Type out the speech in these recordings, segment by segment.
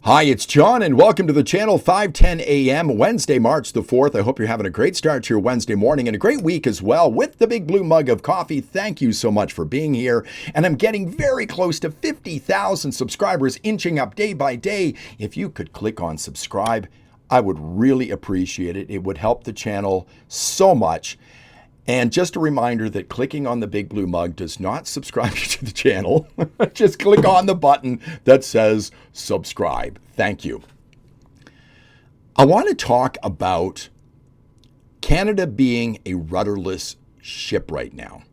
Hi, it's John, and welcome to the channel. 5:10 a.m. Wednesday, March the 4th. I hope you're having a great start to your Wednesday morning and a great week as well with the big blue mug of coffee. Thank you so much for being here. And I'm getting very close to 50,000 subscribers, inching up day by day. If you could click on subscribe, I would really appreciate it. It would help the channel so much. And just a reminder that clicking on the big blue mug does not subscribe you to the channel. Just click on the button that says subscribe. Thank you. I want to talk about Canada being a rudderless ship right now.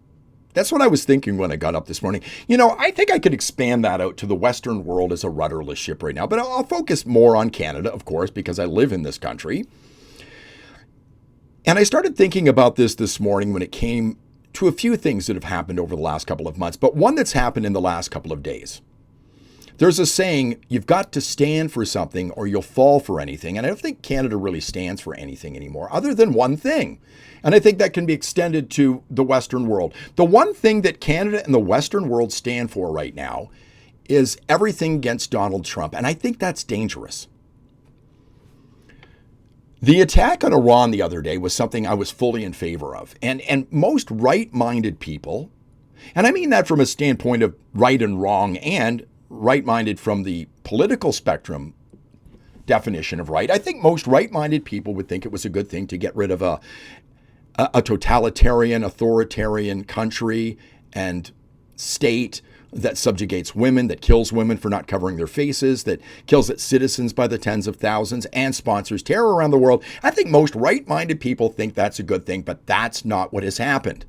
That's what I was thinking when I got up this morning. You know, I think I could expand that out to the Western world as a rudderless ship right now, but I'll focus more on Canada, of course, because I live in this country. And I started thinking about this morning when it came to a few things that have happened over the last couple of months, but one that's happened in the last couple of days. There's a saying, you've got to stand for something or you'll fall for anything. And I don't think Canada really stands for anything anymore other than one thing. And I think that can be extended to the Western world. The one thing that Canada and the Western world stand for right now is everything against Donald Trump. And I think that's dangerous. The attack on Iran the other day was something I was fully in favor of. And most right-minded people, and I mean that from a standpoint of right and wrong and right-minded from the political spectrum definition of right, I think most right-minded people would think it was a good thing to get rid of a totalitarian, authoritarian country and state that subjugates women, that kills women for not covering their faces, that kills its citizens by the tens of thousands, and sponsors terror around the world. I think most right-minded people think that's a good thing, but that's not what has happened.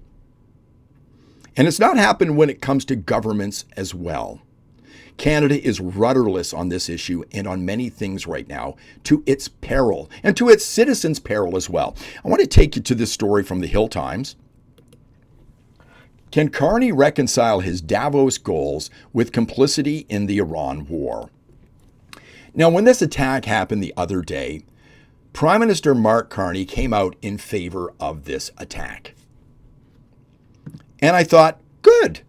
And it's not happened when it comes to governments as well. Canada is rudderless on this issue and on many things right now, to its peril, and to its citizens' peril as well. I want to take you to this story from the Hill Times. Can Carney reconcile his Davos goals with complicity in the Iran war? Now, when this attack happened the other day, Prime Minister Mark Carney came out in favor of this attack. And I thought, good.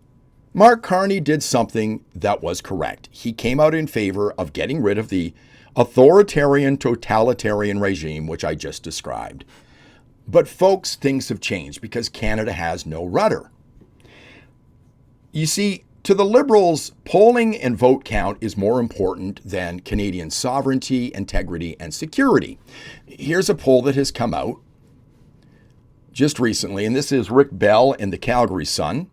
Mark Carney did something that was correct. He came out in favor of getting rid of the authoritarian, totalitarian regime, which I just described. But folks, things have changed because Canada has no rudder. You see, to the Liberals, polling and vote count is more important than Canadian sovereignty, integrity, and security. Here's a poll that has come out just recently, and this is Rick Bell in the Calgary Sun.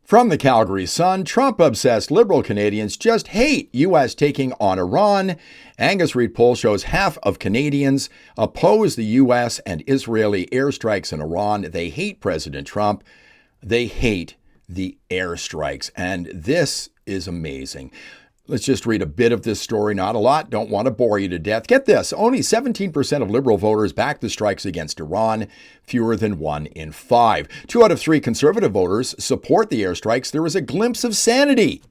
From the Calgary Sun, Trump-obsessed Liberal Canadians just hate U.S. taking on Iran. Angus Reid poll shows half of Canadians oppose the U.S. and Israeli airstrikes in Iran. They hate President Trump. They hate the airstrikes. And this is amazing. Let's just read a bit of this story, not a lot. Don't want to bore you to death. Get this, only 17% of Liberal voters back the strikes against Iran, fewer than 1 in 5. 2 out of 3 Conservative voters support the airstrikes. There is a glimpse of sanity.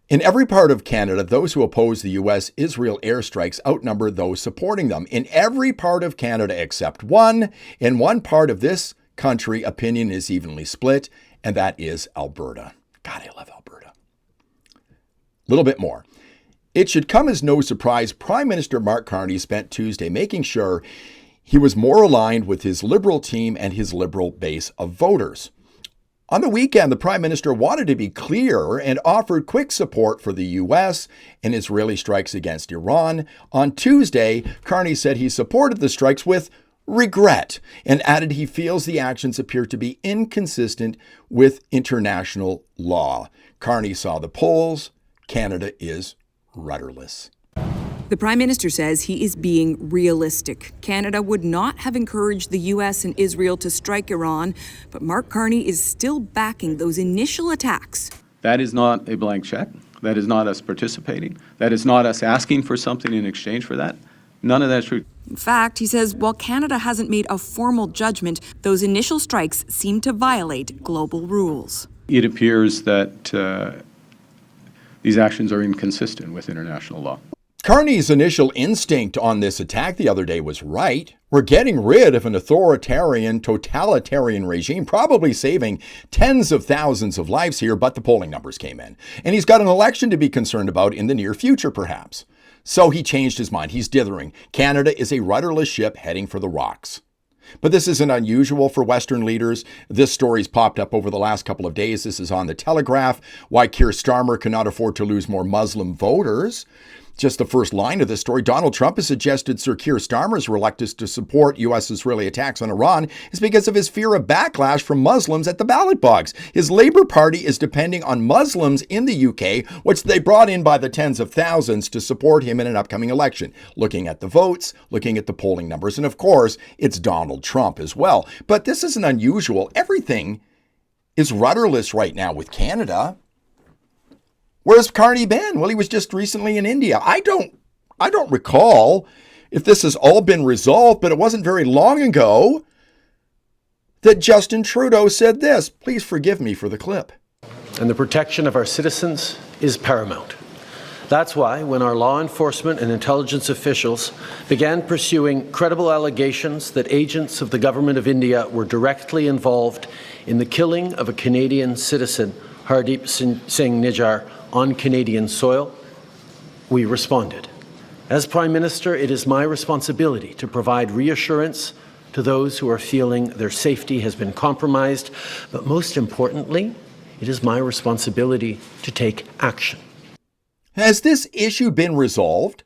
In every part of Canada, those who oppose the U.S.-Israel airstrikes outnumber those supporting them. In every part of Canada except one, in one part of this country, opinion is evenly split, and that is Alberta. God, I love Alberta. A little bit more. It should come as no surprise Prime Minister Mark Carney spent Tuesday making sure he was more aligned with his Liberal team and his Liberal base of voters. On the weekend, the Prime Minister wanted to be clear and offered quick support for the U.S. and Israeli strikes against Iran. On Tuesday, Carney said he supported the strikes with regret and added he feels the actions appear to be inconsistent with international law. Carney saw the polls. Canada is rudderless. The Prime Minister says he is being realistic. Canada would not have encouraged the U.S. and Israel to strike Iran, but Mark Carney is still backing those initial attacks. That is not a blank check. That is not us participating. That is not us asking for something in exchange for that. None of that's true. In fact, he says while Canada hasn't made a formal judgment, those initial strikes seem to violate global rules. It appears that these actions are inconsistent with international law. Carney's initial instinct on this attack the other day was right. We're getting rid of an authoritarian, totalitarian regime, probably saving tens of thousands of lives here, but the polling numbers came in. And he's got an election to be concerned about in the near future, perhaps. So he changed his mind. He's dithering. Canada is a rudderless ship heading for the rocks. But this isn't unusual for Western leaders. This story's popped up over the last couple of days. This is on the Telegraph. Why Keir Starmer cannot afford to lose more Muslim voters. Just the first line of this story, Donald Trump has suggested Sir Keir Starmer's reluctance to support U.S.-Israeli attacks on Iran is because of his fear of backlash from Muslims at the ballot box. His Labour Party is depending on Muslims in the UK, which they brought in by the tens of thousands to support him in an upcoming election. Looking at the votes, looking at the polling numbers, and of course, it's Donald Trump as well. But this isn't unusual. Everything is rudderless right now with Canada. Where's Carney been? Well, he was just recently in India. I don't recall if this has all been resolved, but it wasn't very long ago that Justin Trudeau said this. Please forgive me for the clip. And the protection of our citizens is paramount. That's why when our law enforcement and intelligence officials began pursuing credible allegations that agents of the government of India were directly involved in the killing of a Canadian citizen, Hardeep Singh Nijjar, on Canadian soil, we responded. As Prime Minister, it is my responsibility to provide reassurance to those who are feeling their safety has been compromised, but most importantly, it is my responsibility to take action. Has this issue been resolved?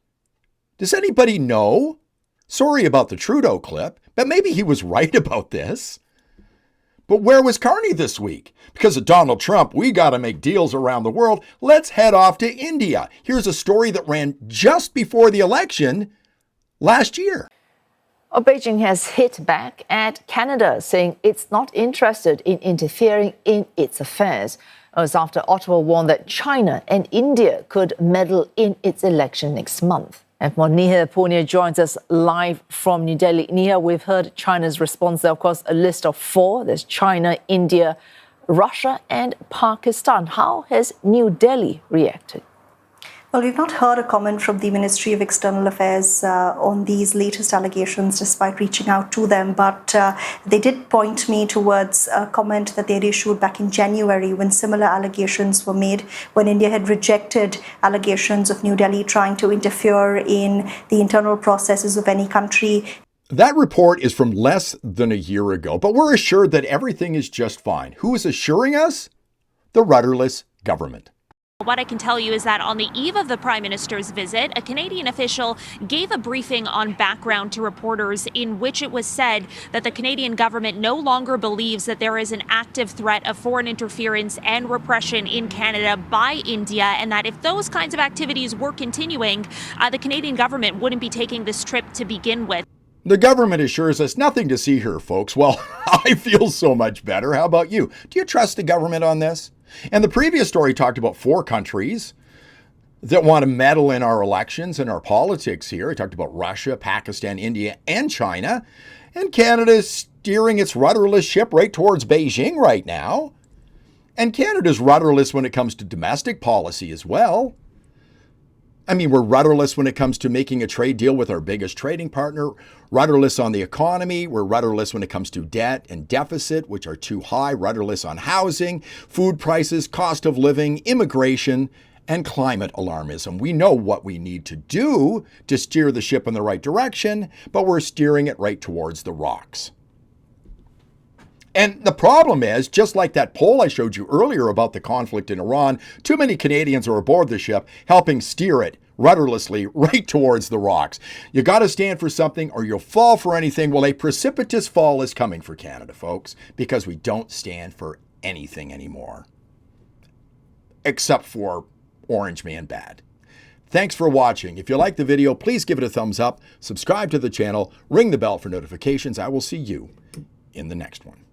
Does anybody know? Sorry about the Trudeau clip, but maybe he was right about this. But where was Carney this week? Because of Donald Trump, we got to make deals around the world. Let's head off to India. Here's a story that ran just before the election last year. Beijing has hit back at Canada, saying it's not interested in interfering in its affairs. It was after Ottawa warned that China and India could meddle in its election next month. And Niha Punia joins us live from New Delhi. Niha, we've heard China's response there. Of course, a list of 4. There's China, India, Russia and Pakistan. How has New Delhi reacted? Well, we've not heard a comment from the Ministry of External Affairs on these latest allegations, despite reaching out to them. But they did point me towards a comment that they had issued back in January when similar allegations were made, when India had rejected allegations of New Delhi trying to interfere in the internal processes of any country. That report is from less than a year ago, but we're assured that everything is just fine. Who is assuring us? The rudderless government. What I can tell you is that on the eve of the Prime Minister's visit, a Canadian official gave a briefing on background to reporters in which it was said that the Canadian government no longer believes that there is an active threat of foreign interference and repression in Canada by India, and that if those kinds of activities were continuing, the Canadian government wouldn't be taking this trip to begin with. The government assures us nothing to see here, folks. Well, I feel so much better. How about you? Do you trust the government on this? And the previous story talked about 4 countries that want to meddle in our elections and our politics here. I talked about Russia, Pakistan, India, and China. And Canada is steering its rudderless ship right towards Beijing right now. And Canada's rudderless when it comes to domestic policy as well. I mean, we're rudderless when it comes to making a trade deal with our biggest trading partner, rudderless on the economy, we're rudderless when it comes to debt and deficit, which are too high, rudderless on housing, food prices, cost of living, immigration, and climate alarmism. We know what we need to do to steer the ship in the right direction, but we're steering it right towards the rocks. And the problem is, just like that poll I showed you earlier about the conflict in Iran, too many Canadians are aboard the ship helping steer it rudderlessly right towards the rocks. You got to stand for something or you'll fall for anything. Well, a precipitous fall is coming for Canada, folks, because we don't stand for anything anymore. Except for Orange Man Bad. Thanks for watching. If you like the video, please give it a thumbs up, subscribe to the channel, ring the bell for notifications. I will see you in the next one.